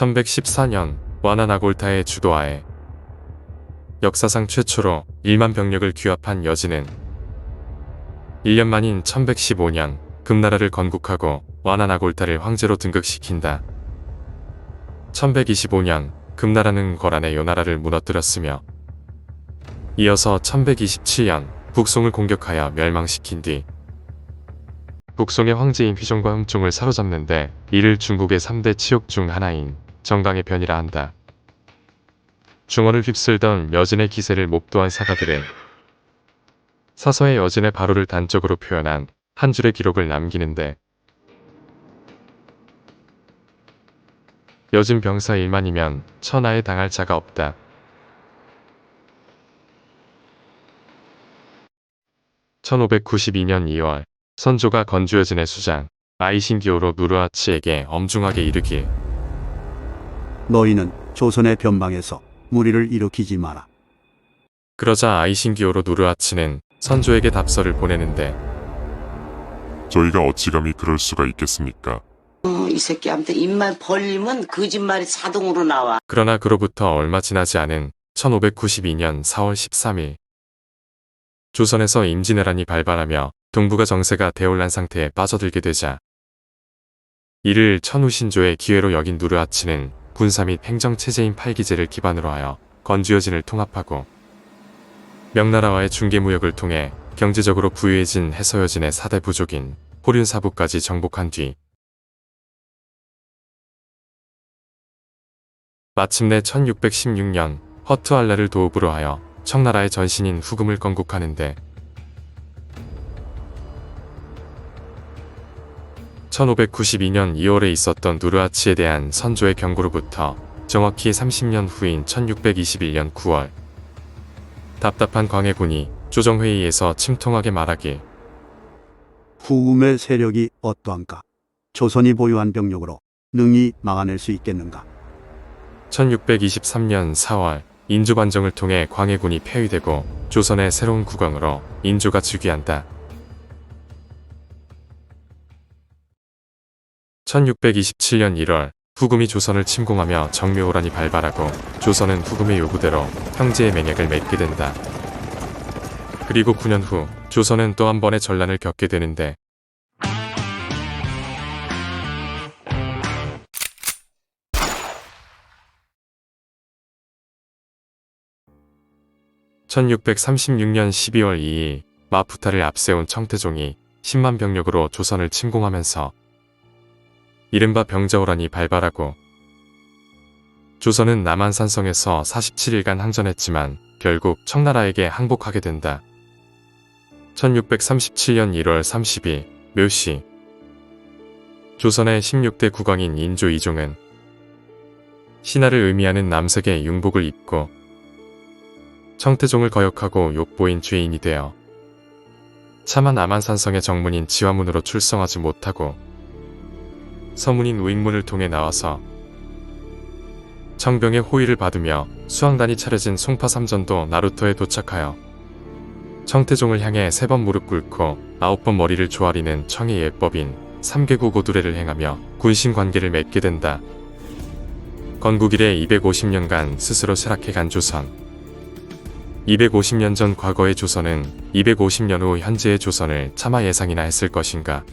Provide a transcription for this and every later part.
1114년 와나나골타의 주도하에 역사상 최초로 1만 병력을 규합한 여진은 1년 만인 1115년 금나라를 건국하고 와나나골타를 황제로 등극시킨다. 1125년 금나라는 거란의 요나라를 무너뜨렸으며 이어서 1127년 북송을 공격하여 멸망시킨 뒤 북송의 황제인 휘종과 흠종을 사로잡는데 이를 중국의 3대 치욕 중 하나인 정강의 변이라 한다. 중원을 휩쓸던 여진의 기세를 목도한 사가들은 사서의 여진의 바로를 단적으로 표현한 한 줄의 기록을 남기는데 여진 병사 1만이면 천하에 당할 자가 없다. (1592년 2월) 선조가 건주여진의 수장 아이신기오로 누르하치에게 엄중하게 이르길 너희는 조선의 변방에서 무리를 일으키지 마라. 그러자 아이신기오로 누르하치는 선조에게 답서를 보내는데 저희가 어찌 감히 그럴 수가 있겠습니까? 이 새끼한테 입만 벌리면 거짓말이 자동으로 나와. 그러나 그로부터 얼마 지나지 않은 1592년 4월 13일 조선에서 임진왜란이 발발하며 동북아 정세가 대혼란 상태에 빠져들게 되자 이를 천우신조의 기회로 여긴 누르하치는 군사 및 행정체제인 팔기제를 기반으로 하여 건주여진을 통합하고 명나라와의 중개무역을 통해 경제적으로 부유해진 해서여진의 4대 부족인 호륜사부까지 정복한 뒤 마침내 1616년 허투알라를 도읍으로 하여 청나라의 전신인 후금을 건국하는데 1592년 2월에 있었던 누르하치에 대한 선조의 경고로부터 정확히 30년 후인 1621년 9월 답답한 광해군이 조정회의에서 침통하게 말하길 후금의 세력이 어떠한가? 조선이 보유한 병력으로 능히 막아낼 수 있겠는가? 1623년 4월 인조반정을 통해 광해군이 폐위되고 조선의 새로운 국왕으로 인조가 즉위한다. 1627년 1월 후금이 조선을 침공하며 정묘호란이 발발하고 조선은 후금의 요구대로 형제의 맹약을 맺게 된다. 그리고 9년 후 조선은 또 한 번의 전란을 겪게 되는데 (1636년 12월 2일) 마푸타를 앞세운 청태종이 10만 병력으로 조선을 침공하면서 이른바 병자호란이 발발하고 조선은 남한산성에서 47일간 항전했지만 결국 청나라에게 항복하게 된다. 1637년 1월 30일 묘시 조선의 16대 국왕인 인조 이종은 신하를 의미하는 남색의 융복을 입고 청태종을 거역하고 욕보인 죄인이 되어 차마 남한산성의 정문인 지화문으로 출성하지 못하고 서문인 우익문을 통해 나와서 청병의 호의를 받으며 수왕단이 차려진 송파삼전도 나루터에 도착하여 청태종을 향해 3번 무릎 꿇고 9번 머리를 조아리는 청의 예법인 삼계구고두례를 행하며 군신관계를 맺게 된다. 건국 이래 250년간 스스로 쇠락해간 조선. 250년 전 과거의 조선은 250년 후 현재의 조선을 차마 예상이나 했을 것인가.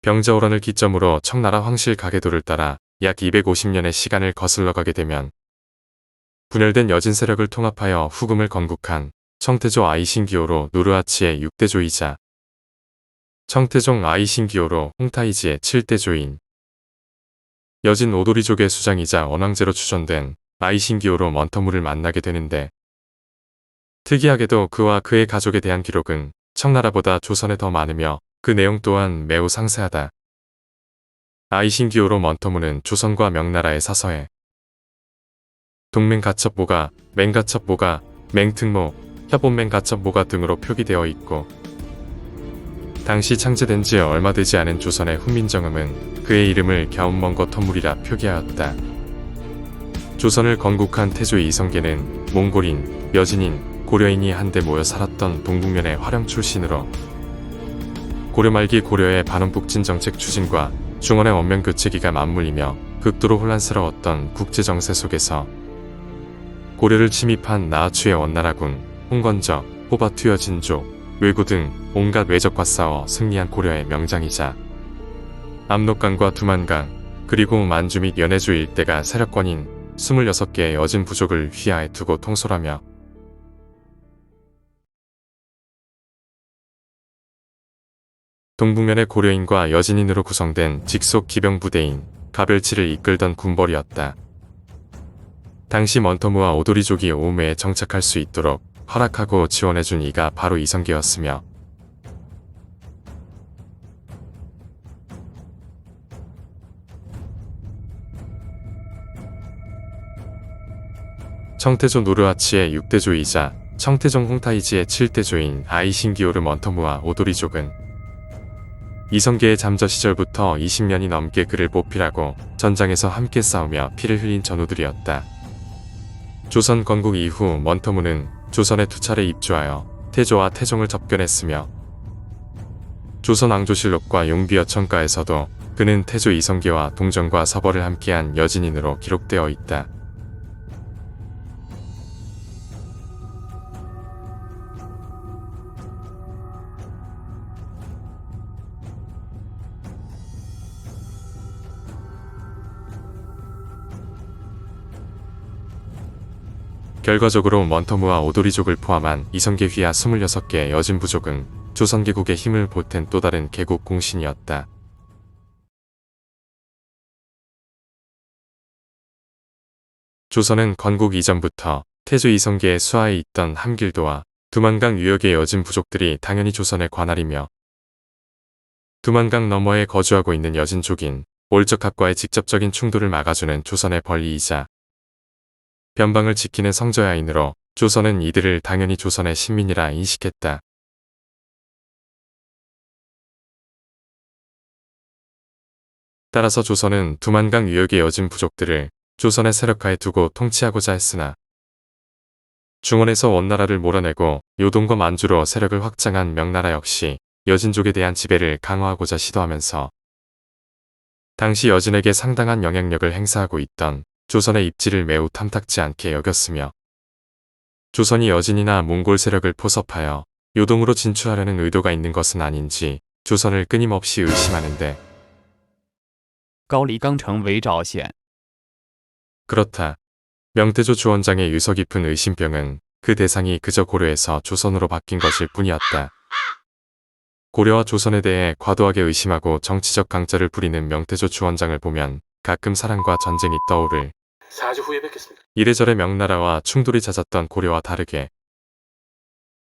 병자호란을 기점으로 청나라 황실 가계도를 따라 약 250년의 시간을 거슬러 가게 되면 분열된 여진 세력을 통합하여 후금을 건국한 청태조 아이신기오로 누르하치의 6대조이자 청태종 아이신기오로 홍타이지의 7대조인 여진 오도리족의 수장이자 원황제로 추존된 아이신기오로 먼터무를 만나게 되는데 특이하게도 그와 그의 가족에 대한 기록은 청나라보다 조선에 더 많으며 그 내용 또한 매우 상세하다. 아이신기오로 먼터무는 조선과 명나라의 사서에 동맹가첩보가, 맹가첩보가, 맹특모, 협본맹가첩보가 등으로 표기되어 있고 당시 창제된 지 얼마 되지 않은 조선의 훈민정음은 그의 이름을 갸운먼거 터물이라 표기하였다. 조선을 건국한 태조 이성계는 몽골인, 여진인, 고려인이 한데 모여 살았던 동북면의 화령 출신으로 고려 말기 고려의 반원북진 정책 추진과 중원의 원명 교체기가 맞물리며 극도로 혼란스러웠던 국제 정세 속에서 고려를 침입한 나아추의 원나라군, 홍건적, 호바투여 진조, 외구 등 온갖 외적과 싸워 승리한 고려의 명장이자 압록강과 두만강, 그리고 만주 및 연해주 일대가 세력권인 26개의 여진 부족을 휘하에 두고 통솔하며 동북면의 고려인과 여진인으로 구성된 직속 기병부대인 가별치를 이끌던 군벌이었다. 당시 먼터무와 오도리족이 오음에 정착할 수 있도록 허락하고 지원해준 이가 바로 이성계였으며 청태조 노르하치의 6대조이자 청태종 홍타이지의 7대조인 아이신기오르 먼터무와 오도리족은 이성계의 잠저 시절부터 20년이 넘게 그를 보필하고 전장에서 함께 싸우며 피를 흘린 전우들이었다. 조선 건국 이후 먼터무는 조선에 2차례 입주하여 태조와 태종을 접견했으며 조선 왕조실록과 용비어천가에서도 그는 태조 이성계와 동정과 서벌을 함께한 여진인으로 기록되어 있다. 결과적으로 먼터무와 오도리족을 포함한 이성계 휘하 26개 여진 부족은 조선개국의 힘을 보탠 또 다른 개국 공신이었다. 조선은 건국 이전부터 태조 이성계의 수하에 있던 함길도와 두만강 유역의 여진 부족들이 당연히 조선의 관할이며 두만강 너머에 거주하고 있는 여진족인 올적합과의 직접적인 충돌을 막아주는 조선의 벌이이자 변방을 지키는 성저야인으로 조선은 이들을 당연히 조선의 신민이라 인식했다. 따라서 조선은 두만강 유역의 여진 부족들을 조선의 세력하에 두고 통치하고자 했으나 중원에서 원나라를 몰아내고 요동과 만주로 세력을 확장한 명나라 역시 여진족에 대한 지배를 강화하고자 시도하면서 당시 여진에게 상당한 영향력을 행사하고 있던 조선의 입지를 매우 탐탁지 않게 여겼으며 조선이 여진이나 몽골 세력을 포섭하여 요동으로 진출하려는 의도가 있는 것은 아닌지 조선을 끊임없이 의심하는데 高黎钢城围沼县 그렇다. 명태조 주원장의 유서 깊은 의심병은 그 대상이 그저 고려에서 조선으로 바뀐 것일 뿐이었다. 고려와 조선에 대해 과도하게 의심하고 정치적 강자를 부리는 명태조 주원장을 보면 가끔 사랑과 전쟁이 떠오를 4주 후에 뵙겠습니다. 이래저래 명나라와 충돌이 잦았던 고려와 다르게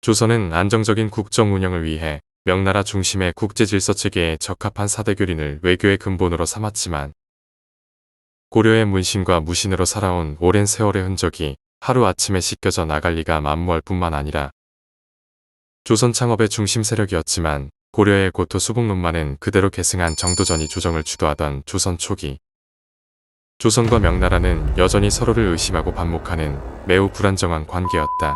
조선은 안정적인 국정 운영을 위해 명나라 중심의 국제질서 체계에 적합한 사대교린을 외교의 근본으로 삼았지만 고려의 문신과 무신으로 살아온 오랜 세월의 흔적이 하루아침에 씻겨져 나갈 리가 만무할 뿐만 아니라 조선 창업의 중심 세력이었지만 고려의 고토 수복론만은 그대로 계승한 정도전이 조정을 주도하던 조선 초기 조선과 명나라는 여전히 서로를 의심하고 반목하는 매우 불안정한 관계였다.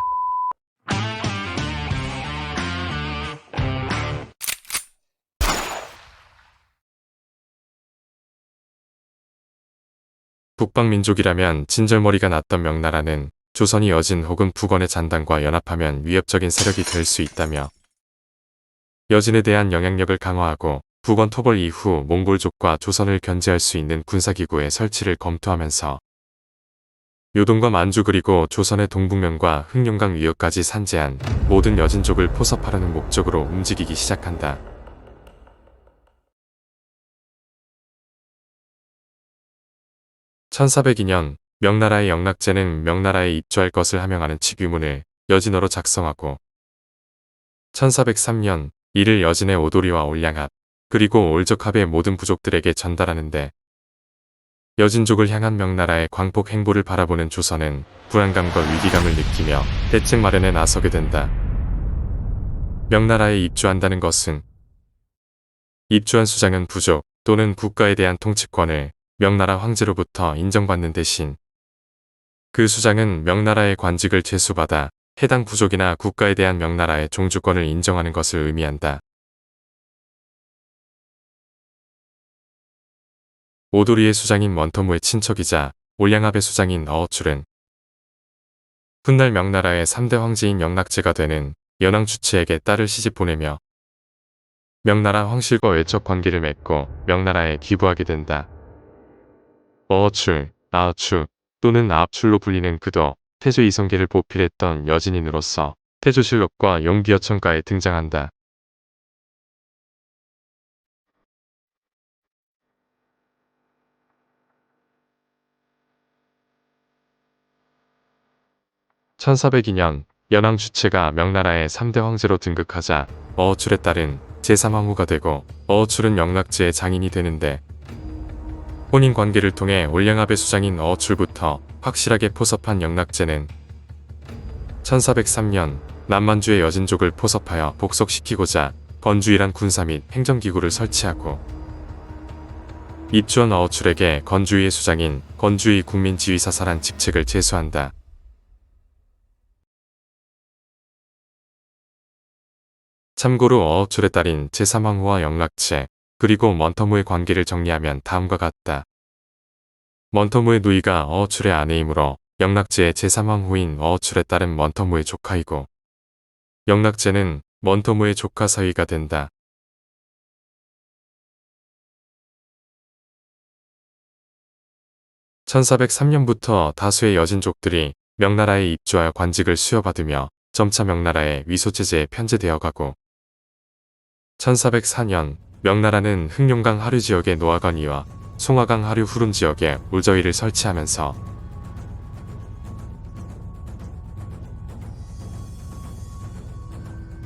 북방민족이라면 진절머리가 났던 명나라는 조선이 여진 혹은 북원의 잔당과 연합하면 위협적인 세력이 될 수 있다며 여진에 대한 영향력을 강화하고 북원 토벌 이후 몽골족과 조선을 견제할 수 있는 군사기구의 설치를 검토하면서 요동과 만주 그리고 조선의 동북면과 흑룡강 위역까지 산재한 모든 여진족을 포섭하려는 목적으로 움직이기 시작한다. (1402년) 명나라의 영락제는 명나라에 입주할 것을 하명하는 직위문을 여진어로 작성하고 1403년 이를 여진의 오도리와 올량합 그리고 올적합의 모든 부족들에게 전달하는데 여진족을 향한 명나라의 광폭 행보를 바라보는 조선은 불안감과 위기감을 느끼며 대책 마련에 나서게 된다. 명나라에 입주한다는 것은 입주한 수장은 부족 또는 국가에 대한 통치권을 명나라 황제로부터 인정받는 대신 그 수장은 명나라의 관직을 제수받아 해당 부족이나 국가에 대한 명나라의 종주권을 인정하는 것을 의미한다. 오도리의 수장인 원터무의 친척이자 올량압의 수장인 어어출은 훗날 명나라의 3대 황제인 영락제가 되는 연왕주치에게 딸을 시집 보내며 명나라 황실과 외적 관계를 맺고 명나라에 귀부하게 된다. 어어출, 아어추 또는 아압출로 불리는 그도 태조 이성계를 보필했던 여진인으로서 태조실록과 용기어천가에 등장한다. (1402년) 연왕주체가 명나라의 3대 황제로 등극하자 어어출의 딸은 제3황후가 되고 어어출은 영락제의 장인이 되는데, 혼인관계를 통해 올량압의 수장인 어어출부터 확실하게 포섭한 영락제는 1403년 남만주의 여진족을 포섭하여 복속시키고자 건주이란 군사 및 행정기구를 설치하고 입주원 어어출에게 건주의의 수장인 건주의 국민지휘사사란 직책을 제수한다. 참고로 어어출의 딸인 제3황후와 영락제 그리고 먼터무의 관계를 정리하면 다음과 같다. 먼터무의 누이가 어어출의 아내이므로 영락제의 제3황후인 어어출의 딸은 먼터무의 조카이고, 영락제는 먼터무의 조카 사위가 된다. (1403년부터) 다수의 여진족들이 명나라에 입주하여 관직을 수여받으며 점차 명나라의 위소체제에 편제되어 가고, 1404년 명나라는 흑룡강 하류 지역의 노하건이와 송화강 하류 후름 지역에 울저위를 설치하면서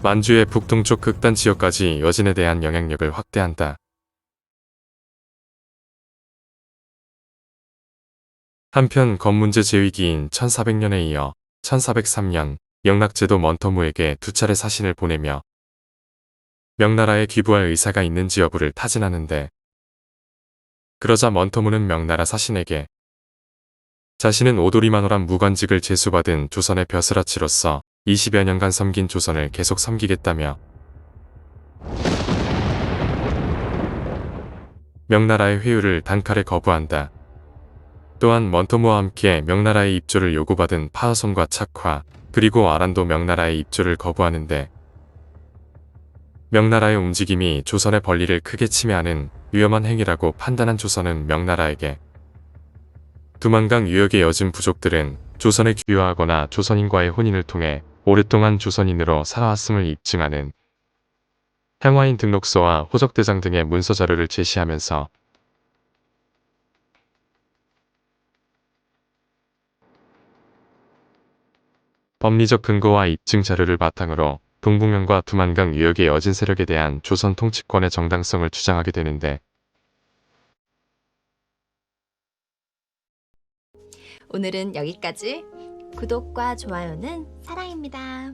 만주의 북동쪽 극단 지역까지 여진에 대한 영향력을 확대한다. 한편 건문제 제위기인 1400년에 이어 1403년 영락제도 먼터무에게 2차례 사신을 보내며 명나라에 귀부할 의사가 있는지 여부를 타진하는데, 그러자 먼터무는 명나라 사신에게 자신은 오도리만호란 무관직을 제수받은 조선의 벼슬아치로서 20여 년간 섬긴 조선을 계속 섬기겠다며 명나라의 회유를 단칼에 거부한다. 또한 먼터무와 함께 명나라의 입조를 요구받은 파하손과 착화 그리고 아란도 명나라의 입조를 거부하는데, 명나라의 움직임이 조선의 권리를 크게 침해하는 위험한 행위라고 판단한 조선은 명나라에게 두만강 유역의 여진 부족들은 조선에 귀화하거나 조선인과의 혼인을 통해 오랫동안 조선인으로 살아왔음을 입증하는 향화인 등록서와 호적대장 등의 문서 자료를 제시하면서 법리적 근거와 입증 자료를 바탕으로 동북면과 두만강 유역의 여진 세력에 대한 조선 통치권의 정당성을 주장하게 되는데, 오늘은 여기까지. 구독과 좋아요는 사랑입니다.